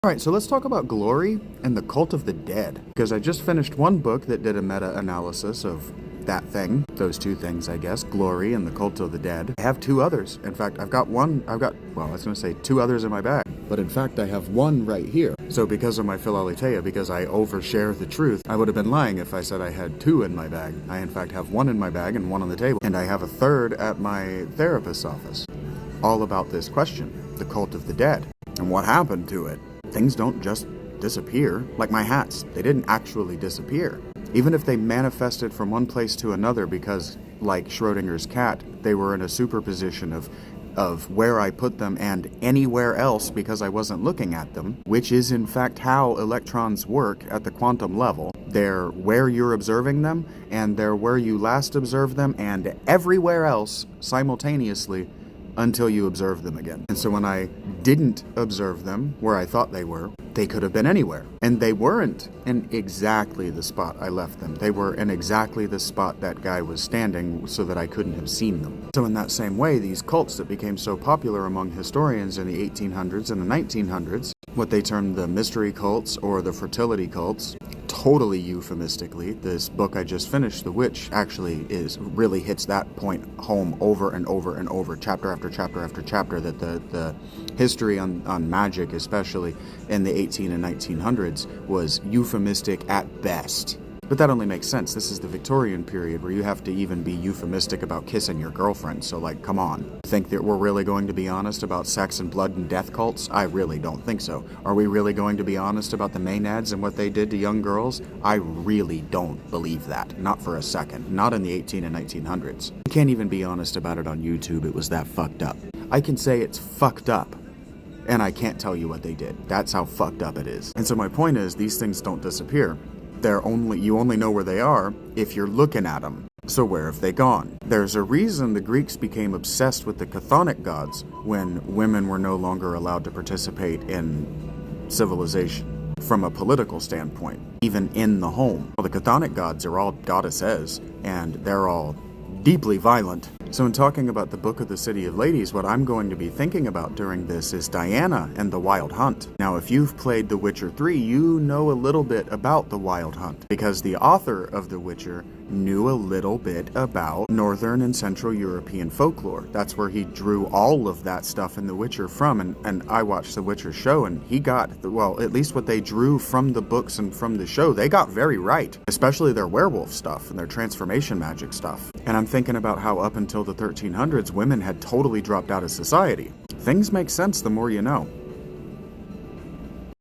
Alright, so let's talk about glory and the cult of the dead. Because I just finished one book that did a meta-analysis of that thing, those two things, I guess, glory and the cult of the dead. I have two others. In fact, I was going to say two others in my bag. But in fact, I have one right here. So because of my Philaletheia, because I overshare the truth, I would have been lying if I said I had two in my bag. I in fact have one in my bag and one on the table. And I have a third at my therapist's office. All about this question, the cult of the dead, and what happened to it. Things don't just disappear, like my hats. They didn't actually disappear. Even if they manifested from one place to another because, like Schrodinger's cat, they were in a superposition of where I put them and anywhere else because I wasn't looking at them, which is in fact how electrons work at the quantum level. They're where you're observing them, and they're where you last observed them, and everywhere else simultaneously until you observe them again. And so when I didn't observe them where I thought they were, they could have been anywhere. And they weren't in exactly the spot I left them. They were in exactly the spot that guy was standing so that I couldn't have seen them. So in that same way, these cults that became so popular among historians in the 1800s and the 1900s, what they termed the mystery cults or the fertility cults, totally euphemistically. This book I just finished, The Witch, actually really hits that point home over and over and over, chapter after chapter after chapter, that the history on magic, especially in the 18 and 1900s, was euphemistic at best. But that only makes sense. This is the Victorian period where you have to even be euphemistic about kissing your girlfriend. So, like, come on. Think that we're really going to be honest about sex and blood and death cults? I really don't think so. Are we really going to be honest about the Maenads and what they did to young girls? I really don't believe that. Not for a second. Not in the 18 and 1900s. You can't even be honest about it on YouTube. It was that fucked up. I can say it's fucked up, and I can't tell you what they did. That's how fucked up it is. And so my point is, these things don't disappear. You only know where they are if you're looking at them. So where have they gone? There's a reason the Greeks became obsessed with the chthonic gods when women were no longer allowed to participate in civilization from a political standpoint, even in the home. Well, the chthonic gods are all goddesses, and they're all deeply violent. So in talking about the Book of the City of Ladies, what I'm going to be thinking about during this is Diana and the Wild Hunt. Now, if you've played The Witcher 3, you know a little bit about the Wild Hunt, because the author of The Witcher knew a little bit about Northern and Central European folklore. That's where he drew all of that stuff in The Witcher from, and I watched The Witcher show, and he got, well, at least what they drew from the books and from the show, they got very right, especially their werewolf stuff and their transformation magic stuff. And I'm thinking about how up until the 1300s, women had totally dropped out of society. Things make sense the more you know.